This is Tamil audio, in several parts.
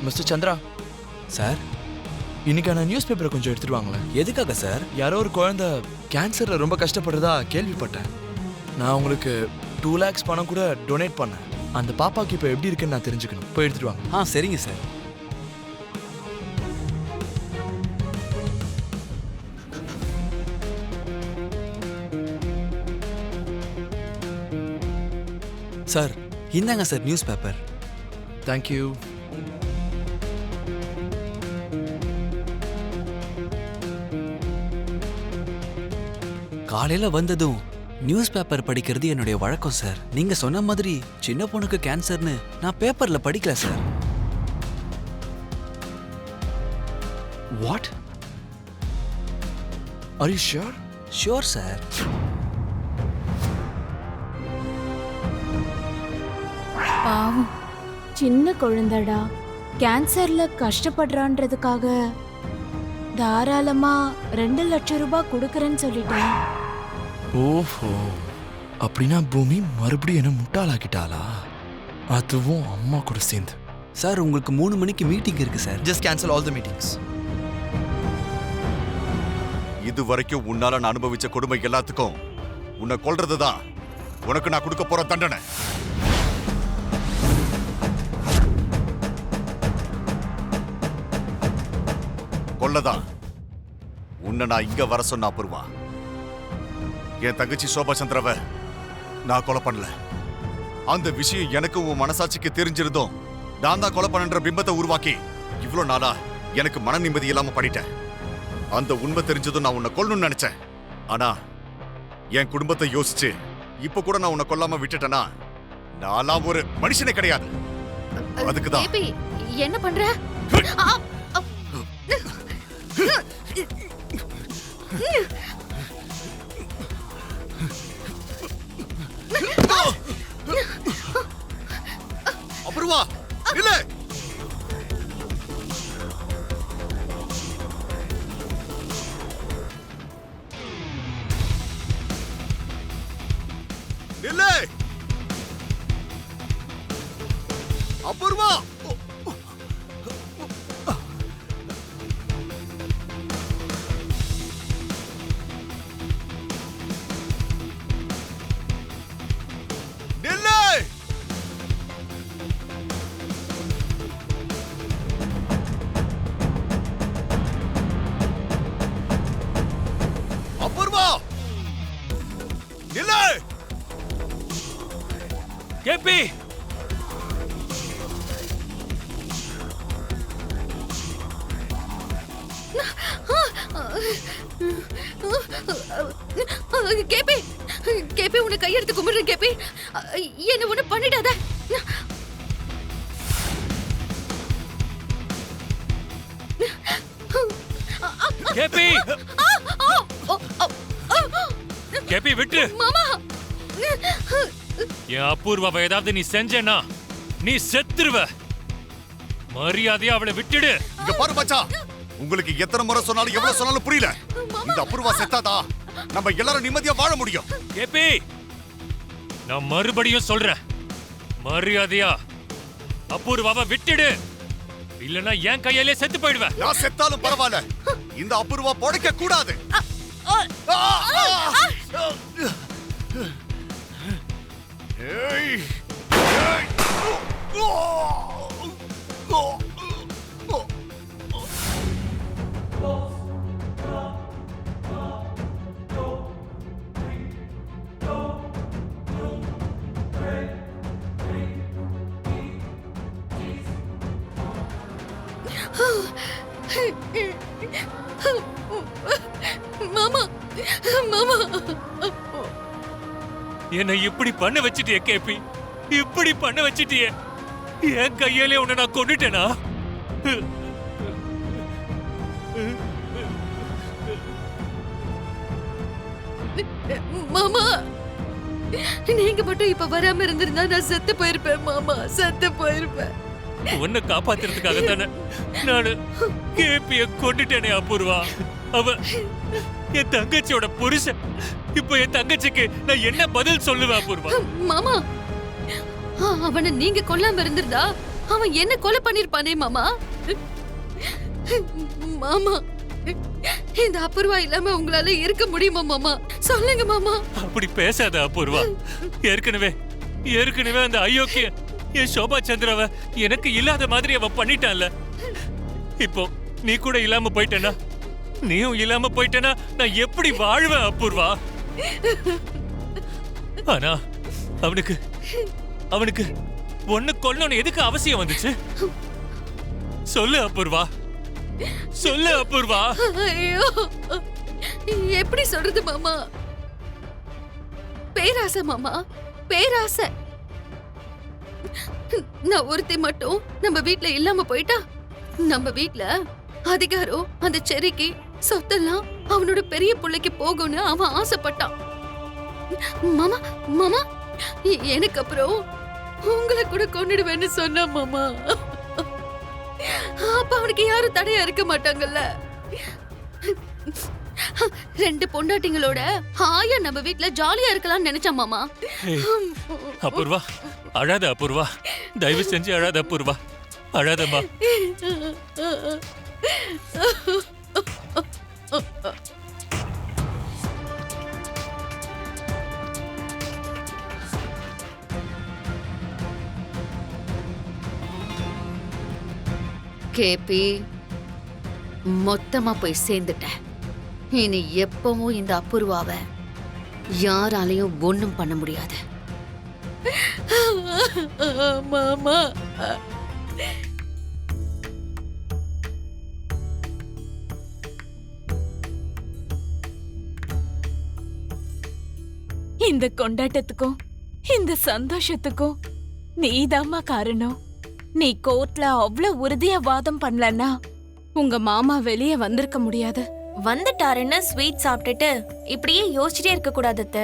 மிஸ்டர் சந்திரா சார், இன்னைக்கான நியூஸ் பேப்பரை கொஞ்சம் எடுத்துட்டு வாங்களேன். எதுக்காக சார்? யாரோ ஒரு குழந்தை கேன்சர்ல ரொம்ப கஷ்டப்படுறதா கேள்விப்பட்டேன். நான் உங்களுக்கு 2 lakhs பணம் கூட டொனேட் பண்ணேன். அந்த பாப்பாக்கு இப்போ எப்படி இருக்குன்னு நான் தெரிஞ்சுக்கணும். போய் எடுத்துட்டு வாங்க. சரிங்க சார். சார், இந்தாங்க சார் நியூஸ் பேப்பர். தேங்க்யூ. காலையில வந்ததும் நியூஸ் பேப்பர் படிக்கிறது என்னுடைய வழக்கம் சார். நீங்க சொன்ன மாதிரி சின்ன பொண்ணுக்கு கேன்சர்னு நான் பேப்பர்ல படிக்கல sir. What? Are you sure? Sure sir. பாவம், சின்ன குழந்தைடா, கேன்சர்ல கஷ்டப்படுறான்றதுக்காக தாராளமா 2 லட்சம் ரூபாய் கொடுக்கறேன்னு சொல்லிட்டேன். ஓஹோ, அப்படின்னா பூமி மறுபடியும் என்ன முட்டாளாக்கிட்டாளா? அதுவும் அம்மா கூட சேர்ந்து. சார், உங்களுக்கு 3 மணிக்கு மீட்டிங் இருக்கு sir. Just cancel all the meetings. இது வரைக்கும் உன்னால நான் அனுபவிச்ச கொடுமை எல்லாத்துக்கும் உன்னை கொல்றதுதான் உனக்கு நான் கொடுக்க போற தண்டனை. கொல்லதான் உன்னை நான் இங்க வர சொன்ன அபூர்வா. என் தங்கச்சி சோபா சந்திரவை நான் கொலை பண்ணல. அந்த விஷயம் எனக்கு உன் மனசாட்சிக்கு தெரிஞ்சிருந்தோம் நான் தான் கொலை பண்ணன்ற பிம்பத்தை உருவாக்கி இவ்வளவு நாளா எனக்கு மன நிம்மதி இல்லாம பண்ணிட்டேன். அந்த உண்மை தெரிஞ்சதும் நான் உன்னை கொல்லணும்னு நினைச்சேன். ஆனா என் குடும்பத்தை யோசிச்சு இப்ப கூட நான் உன்னை கொல்லாம விட்டுட்டேனா நான் ஒரு மனுஷனே கிடையாது. அதுக்குதான் என்ன பண்ற? அபூர்வா, இல்ல இல்ல அபூர்வா, கேபி, கேபி, கேபி, உன்னை கையெடுத்து கும்பிடுறேன் கேபி. என்ன ஒண்ணு பண்ணிடாத. கேபி, கேபி விட்டு. மாமா, என் அபூர்வாவை ஏதாவது நீ செஞ்சேன்னா நீ செத்துருவ. மரியாதையா அவளை விட்டுடு. இங்க பாரு மச்சான், உங்களுக்கு எத்தனை முறை சொன்னாலும் எவ்வளவு சொன்னாலும் புரியல. இந்த அபூர்வா செத்தாதா நம்ம எல்லாரும் நிம்மதியா வாழ முடியும். கேபி, நான் மறுபடியும் சொல்றேன், மரியாதையா அபூர்வாவை விட்டுடு. இல்லனா என் கையிலே செத்து போயிடுவேன். நான் செத்தாலும் பரவாயில்ல, இந்த அபூர்வா பொழைக்க கூடாது. மாமா, மாமா, என்னை இப்படி பண்ண வச்சிட்டியே கேபி, இப்படி பண்ண வச்சிட்டியே. என் கையாலே உன்னை நான் கொண்டுட்டேனா? மாமா, நீங்க மட்டும் இப்ப வராம இருந்திருந்தா நான் செத்து போயிருப்பேன் மாமா, செத்து போயிருப்பேன். உன்னை காப்பாத்துறதுக்காக தானே நானு கேபிய கொண்டுட்டேனே அபூர்வா. அவ என் தங்கச்சியோட புருஷன். இப்போ என் தங்கச்சிக்கு நான் என்ன பதில் சொல்லுவேன் அபூர்வா? மாமா, அவனை நீங்க கொல்லாம இருந்திருந்தா அவன் என்ன கொலை பண்ணிருப்பானே மாமா. மாமா, இந்த அபூர்வா இல்லாம உங்களால இருக்க முடியுமா மாமா? சொல்லுங்க மாமா. அப்படி பேசாத அபூர்வா. ஏற்கனவே அந்த அயோக்கிய என் சோபா சந்திராவ எனக்கு இல்லாத மாதிரி அவ பண்ணிட்டான்ல. இப்போ நீ கூட இல்லாம போயிட்டனா, நீயும் இல்லாம போயிட்டனா நான் எப்படி வாழ்வேன் அபூர்வா? ஆனா அவனுக்கு ஒண்ணு கொல்லணும் எதுக்கு அவசியம் வந்துச்சு? சொல்லு அபூர்வா, சொல்லு அபூர்வா. ஐயோ, எப்படி சொல்றது மாமா? பேராசை மாமா, பேராசை. நான் ஒருத்தி மட்டும் நம்ம வீட்ல இல்லாம போயிட்டா, நம்ம வீட்ல அதிகாரம் அந்த செரிக்கு சொத்தெல்லாம் அவனோட பெரிய பிள்ளைக்கு போகும்னு அவன் ஆசைப்பட்டான். மாமா மாமா, எனக்கு அப்புறம் உங்களை கூட கொன்னுடுவேன்னு சொன்ன மாமா. அப்ப அவனுக்கு யாரும் தடையா இருக்க மாட்டாங்கல்ல. 2 பொண்டாட்டிங்களோட ஹாயா நம்ம வீட்ல ஜாலியா இருக்கலாம்னு நினைச்சான் மாமா. அபூர்வா, அழாத அபூர்வா, தயவு செஞ்சு அழாத அபூர்வா, அழாதம்மா. கேபி, மொத்தமா போய் சேர்ந்துட்டேன். இனி எப்பவும் இந்த அபூர்வாவை யாராலையும் ஒண்ணும் பண்ண முடியாது. மாமா, இந்த கொண்டாட்டத்துக்கும் இந்த சந்தோஷத்துக்கும் நீதாம்மா காரணம். நீ கோர்ட்ல அவ்வளவு உறுதியா வாதம் பண்ணலன்னா உங்க மாமா வெளியே வந்திருக்க முடியாது. வந்துட்டாருன்னு ஸ்வீட் சாப்பிட்டுட்டு இப்படியே யோசிச்சுட்டே இருக்க கூடாது அத்தை.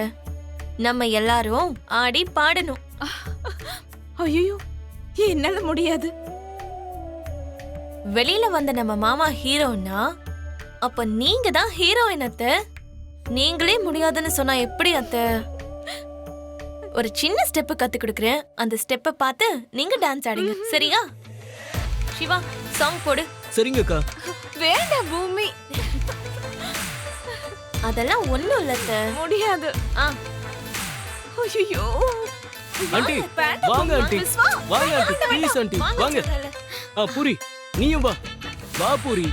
நம்ம எல்லாரும் ஆடி பாடணும். ஐயோ, என்னால முடியாது. வெளியில வந்த நம்ம மாமா ஹீரோனா அப்ப நீங்க தான் ஹீரோயின் அத்தை. நீங்களே முடியாதுன்னு சொன்னா எப்படி அத்தை? ஒரு சின்ன ஸ்டெப் கத்து கொடுக்கறேன், அந்த ஸ்டெப்பை பார்த்து நீங்க டான்ஸ் ஆடுங்க, சரியா? சிவா, சாங் போடு. சரிங்க அக்கா. வேண்டாம் பூமி, அதெல்லாம் ஒண்ணும் இல்ல அத்தை. முடியாது. ஐயோ, ஆண்டி வாங்க ஆண்டி, வாங்க ஆண்டி, ப்ளீஸ் ஆண்டி வாங்க. பூரி நீயும் வா, வா பூரி.